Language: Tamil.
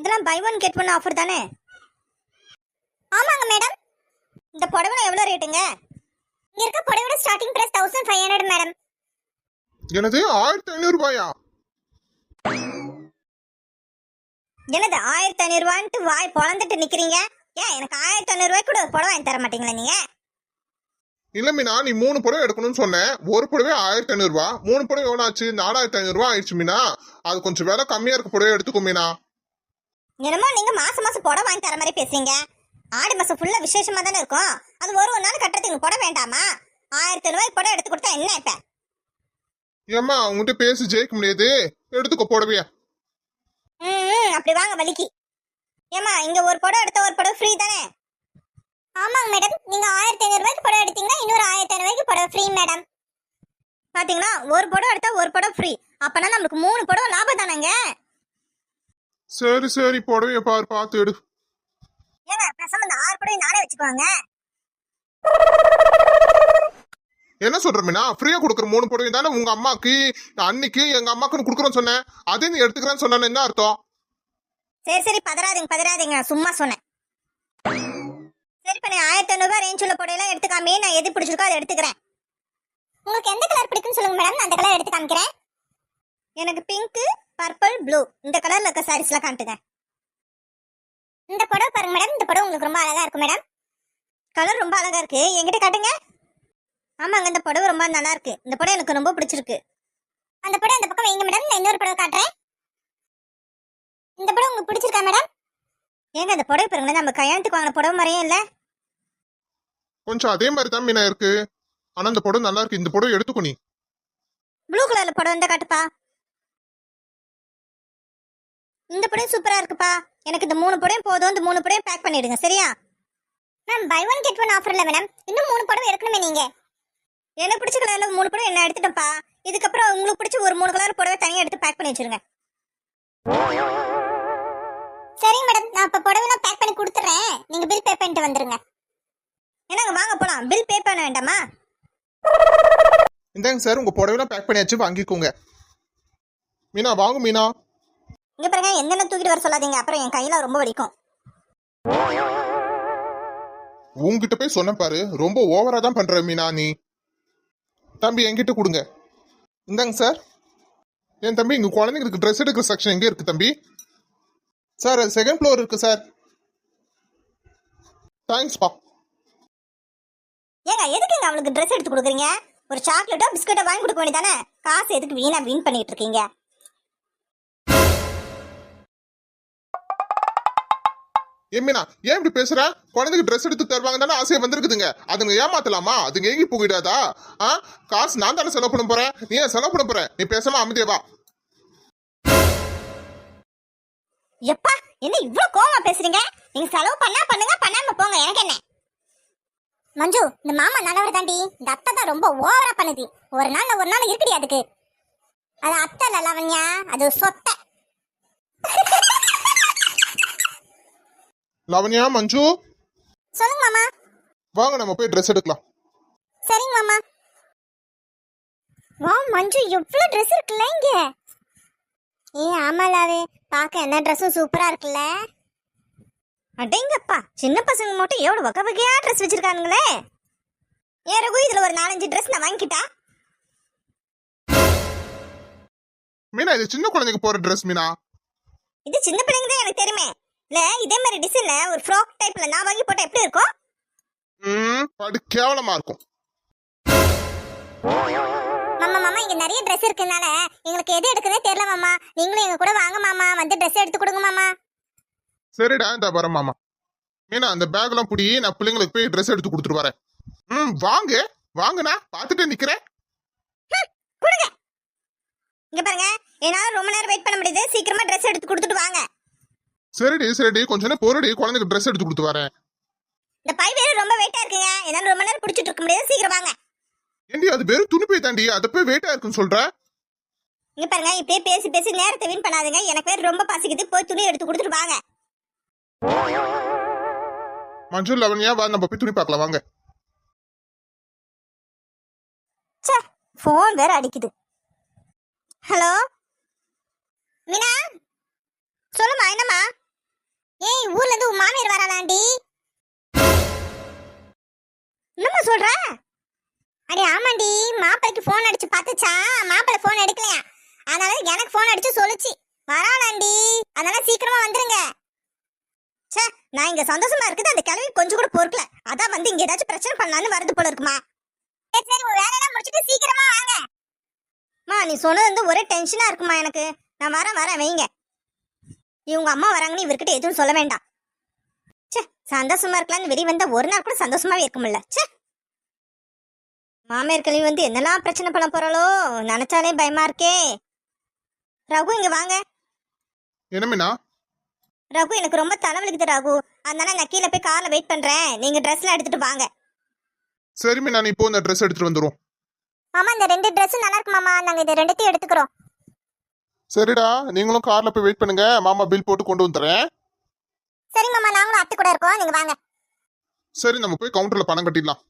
இதெல்லாம் buy one get one offer தானே? ஆமாங்க மேடம். இந்த புடவை எவ்வளவு ரேட்டுங்க? இங்க இருக்க புடவையோட ஸ்டார்டிங் பிரைஸ் 1500 மேடம். எனது 1500 ரூபாயா? என்னது 1500 ரூபாய்ட்டு வாய் பொளந்துட்டு நிக்கிறீங்க? ஏன் எனக்கு 1500 ரூபாய்க்கு கூட ஒரு புடவை வாங்கி தர மாட்டீங்களா நீங்க? இல்ல மீனா, நீ 3 புடவை எடுக்கணும்னு சொன்ன. ஒரு புடவை 1500 ரூபா, 3 புடவை எவ்வளவு ஆச்சு? 4500 ரூபா ஆயிடுச்சு மீனா. அது கொஞ்சம் விலை கம்மியா இருக்க புடவை எடுத்துக்கோ மீனா. என்னமோ நீங்க மாசம் மாசம் புடவை வாங்கி தர மாதிரி பேசுறீங்க. ஆடி மாசம் ஃபுல்லா விசேஷமா தானே இருக்கும். அது ஒரு நாள் கட்டுறதுக்கு புடவை வேண்டாமா? 1500 ரூபாய்க்கு புடவை எடுத்து கொடுத்தா என்ன இப்ப? ஏம்மா, உங்ககிட்ட பேசி ஜெயிக்க முடியாது, எடுத்துக்கோ புடவையா. அப்படி வாங்க வலிக்கு. ஏமா, இங்க ஒரு புடவை எடுத்த ஒரு புடவை ஃப்ரீ தானே? ஆமாங்க மேடம். நீங்க 1500 ரூபாய்க்கு புடவை எடுத்தீங்கன்னா இன்னொரு 1500 ரூபாய்க்கு புடவை ஃப்ரீ மேடம். பாத்தீங்களா, ஒரு புடவை எடுத்தா ஒரு புடவை ஃப்ரீ. அப்பனா நமக்கு 3 புடவை லாபம் தானேங்க. சரி சரி, புடவைய பாரு, பார்த்து எடு. ஏங்க பேசாம இந்த 6 புடவை நானே வச்சுக்குவாங்க. என்ன சொல்ற மீனா? ஃப்ரீயா கொடுக்குற 3 புடவை தானே உங்க அம்மாக்கு அன்னைக்கு எங்க அம்மாக்குன்னு கொடுக்குறோன்னு சொன்னேன். அதே நீ எடுத்துக்கிறேன்னு சொன்ன என்ன அர்த்தம்? சரி சரி, பதறாதீங்க, சும்மா சொன்னேன். சரி பண்ணி 1500 ரூபாய் ரேஞ்ச் உள்ள புடவைலாம் எடுத்துக்காமே, நான் எது பிடிச்சிருக்கோ அதை எடுத்துக்கிறேன். உங்களுக்கு எந்த கலர் பிடிக்குன்னு சொல்லுங்க மேடம், அந்த கலர் எடுத்து காமிக்கிறேன். எனக்கு பிங்க், பர்பிள், ப்ளூ இந்த கலர்ல இருக்க சாரீஸ்லாம் காட்டுங்க. இந்த புடவை பாருங்க மேடம், இந்த புடவை உங்களுக்கு ரொம்ப அழகா இருக்கு மேடம். கலர் ரொம்ப அழகா இருக்கு, என்கிட்ட காட்டுங்க. ஆமாங்க, இந்த புடவை ரொம்ப நல்லா இருக்கு. இந்த புடவை எனக்கு ரொம்ப பிடிச்சிருக்கு. அந்த புடவை அந்த பக்கம் வைங்க மேடம், நான் இன்னொரு புடவை காட்டுறேன். இந்த புடவை உங்களுக்கு பிடிச்சிருக்கா மேடம்? ஏங்க இந்த புடவை பாருங்களேன், நம்ம கல்யாணத்துக்கு வாங்கின புடவை மாதிரியே இல்ல? கொஞ்சம் அதே மாதிரி தான் மீனா இருக்கு. ஆனா இந்த புடவை நல்லா இருக்கு. இந்த புடவை எடுத்துக்கோ நீ. ப்ளூ கலர்ல புடவை இருந்தா காட்டுப்பா. இந்த புடவை சூப்பரா இருக்குப்பா. எனக்கு இந்த 3 புடவையும் போதும். இந்த 3 புடவையும் பேக் பண்ணிடுங்க, சரியா? Ma'am, buy one get one offer இல்ல மேடம். இன்னும் 3 புடவை எடுக்கணுமே நீங்க. எனக்கு பிடிச்ச கலர்ல 3 புடவை என்ன எடுத்துட்டேன்ப்பா. இதுக்கப்புறம் உங்களுக்கு பிடிச்ச ஒரு 3 கலர் புடவை தனியா எடுத்து பேக் பண்ணி வச்சிருங்க. சரிங்க மேடம், நான் இப்ப புடவைலாம் பேக் பண்ணி கொடுத்துறேன். நீங்க பில் பே பண்ணிட்டு வந்துருங்க. என்னங்க வாங்க போலாம். பில் பே பண்ண வேண்டாமா? இந்தாங்க சார், உங்க புடவைலாம் பேக் பண்ணியாச்சு, வாங்கிக்கோங்க. மீனா வாங்க மீனா. இங்க பாருங்க, என்னென்ன தூக்கிட்டு வர சொல்லாதீங்க, அப்புறம் என் கையில ரொம்ப வலிக்கும். உங்ககிட்ட போய் சொன்ன பாரு, ரொம்ப ஓவரா தான் பண்ற மீனா நீ. தம்பி என்கிட்ட கொடுங்க. இந்தாங்க சார். என் தம்பி, இங்க குழந்தைங்களுக்கு ட்ரெஸ் எடுக்கிற செக்ஷன் எங்க இருக்கு தம்பி? சார், அது 2nd ஃப்ளோர் இருக்கு சார். தேங்க்ஸ்பா. ஏங்க எதுக்குங்க அவளுக்கு ட்ரெஸ் எடுத்து கொடுக்குறீங்க? ஒரு சாக்லேட்டோ பிஸ்கட்டோ வாங்கி கொடுக்க வேண்டியதானே? காசு எதுக்கு வீண் பண்ணிட்டு இருக்கீங்க? மீனா, ஏன் இப்படி பேசுற? குழந்தைக்கு ட்ரெஸ் எடுத்து தருவாங்க தானே ஆசையா வந்திருக்குதுங்க. அதுங்க ஏமாத்தலாமா? அதுங்க எங்கி போயிடாதா? காசு நான் தானே செலவு பண்ண போறேன், நீ ஏன் செலவு பண்ண போற? நீ பேசாம அமைதியா வா. எப்பா, என்ன இவ்ளோ கோவமா பேசுறீங்க? நீங்க செலவு பண்ணா பண்ணுங்க, பண்ணாம போங்க, எனக்கு என்ன? மஞ்சு, இந்த மாமா நல்லவர் தாண்டி. இந்த அத்தை தான் ரொம்ப ஓவரா பண்ணுது. ஒரு நாள் இருக்குடி அதுக்கு. அது அத்தை இல்ல லவண்யா, அது சொத்தை. லவண்யா, மஞ்சு, சொல்லுங்க மாமா. வாங்க நம்ம போய் ட்ரெஸ் எடுக்கலாம். சரிங்க மாமா. வா மஞ்சு, எவ்வளவு ட்ரெஸ் இருக்குல்ல இங்க. ஆமாலாவே, பார்க்க என்ன ட்ரெஸ்ஸும் சூப்பரா இருக்குல்ல. அடேங்கப்பா, சின்ன பசங்க மட்டும் எவ்வளவு வகை வகையா ட்ரெஸ் வச்சிருக்கானுங்களே. ஏன் ரகு, இதுல ஒரு 4-5 ட்ரெஸ் நான் வாங்கிக்கிட்டா? மீனா, இது சின்ன குழந்தைக்கு போற ட்ரெஸ் மீனா. இது சின்ன பிள்ளைங்க தான் எனக்கு தெரியுமே. இல்ல இதே மாதிரி டிசைன்ல ஒரு ஃப்ராக் டைப்ல நான் வாங்கி போட்டா எப்படி இருக்கும்? படு கேவலமா இருக்கும். மாமா, இங்க நிறைய ட்ரெஸ் இருக்குனால எங்களுக்கு எது எடுக்குதே தெரியல மாமா. நீங்களும் எங்க கூட வாங்க மாமா, வந்து ட்ரெஸ் எடுத்து கொடுங்க மாமா. சரிடா, இந்த வரேன் மாமா. மீனா, அந்த பேக் எல்லாம் புடி, நான் பிள்ளைங்களுக்கு போய் ட்ரெஸ் எடுத்து கொடுத்துட்டு வரேன். வாங்கண்ணா, பாத்துட்டு நிக்கிறேன். கொடுங்க. இங்க பாருங்க, என்னால ரொம்ப நேரம் வெயிட் பண்ண முடியுது. சீக்கிரமா ட்ரெஸ் எடுத்து கொடுத்துட்டு வாங்க. சரிடி, கொஞ்ச நேரம் பொறுடி, குழந்தைக்கு ட்ரெஸ் எடுத்து கொடுத்து வரேன். இந்த பை வேற ரொம்ப வெயிட்டா இருக்குங்க, என்னால ரொம்ப நேரம் பிடிச்சிட்டு இருக்க முடியாது. சீக்கிரம் வாங்க. ஏண்டி, அது வெறும் துணி பை தாண்டி, அது போய் வெயிட்டா இருக்குன்னு சொல்ற? இங்க பாருங்க, இப்படியே பேசி நேரத்தை வீண் பண்ணாதீங்க. எனக்கு வேற ரொம்ப பசிக்குது. போய் துணி எடுத்து கொடுத்துட்டு வாங்க. மஞ்சு, லவண்யா, வா நம்ம போய் துணி பார்க்கலாம் வாங்க. போன் வேற அடிக்குது. ஹலோ மீனா, சொல்லுமா, என்னம்மா? ஏய் ஊர்ல இருந்து உன் மாமியார் வராளாண்டி. என்னம்மா சொல்ற? அடி ஆமாண்டி, மாப்பிளைக்கு ஃபோன் அடிச்சு பார்த்துச்சா, மாப்பிளை ஃபோன் எடுக்கலையா, அதனால எனக்கு ஃபோன் அடிச்சு சொல்லுச்சு வராளாண்டி, அதனால சீக்கிரமா வந்துருங்க. ச்சே, நான் இங்க சந்தோஷமா இருக்குது, அந்த கிழவி கொஞ்சம் கூட பொறுக்கல, அதான் வந்து இங்க ஏதாச்சும் பிரச்சனை பண்ணலான்னு வருது போல இருக்குமா. சரி சரி, உன் வேலையெல்லாம் முடிச்சிட்டு சீக்கிரமா வாங்க. மா நீ சொன்னது வந்து ஒரே டென்ஷனா இருக்குமா எனக்கு. நான் வரேன் வைங்க. இவங்க அம்மா வராங்கன்னு இவர்கிட்ட எதுவும் சொல்ல வேண்டாம். ச்சே, சந்தோஷமா இருக்கலாம்னு வெளியே வந்தா ஒரு நாள் கூட சந்தோஷமாவே இருக்க முடியல. ச்சே, மாமியார் கழிவு வந்து என்னெல்லாம் பிரச்சனை பண்ண போறாளோ நினைச்சாலே பயமா இருக்கே. ரகு இங்க வாங்க. என்ன மீனா? ரகு எனக்கு ரொம்ப தலைவலிக்குது ரகு, அதனால நான் கீழே போய் கார்ல வெயிட் பண்றேன், நீங்க ட்ரெஸ்லாம் எடுத்துட்டு வாங்க. சரி மீனா, நீ இப்போ இந்த ட்ரெஸ் எடுத்துட்டு வந்துரும். மாமா இந்த 2 Dress நல்லா இருக்கு மாமா, நாங்க இதை 2த்தையும் எடுத்துக்கிறோம். சரிடா, நீங்களும் கார்ல போய் வெயிட் பண்ணுங்க, மாமா பில் போட்டு கொண்டு வந்துடுறேன். சரி மாமா, நாங்களும் அத்தை கூட இருக்கோம், நீங்க வாங்க. சரி, நம்ம போய் கவுண்டர்ல பணம் கட்டிடலாம்.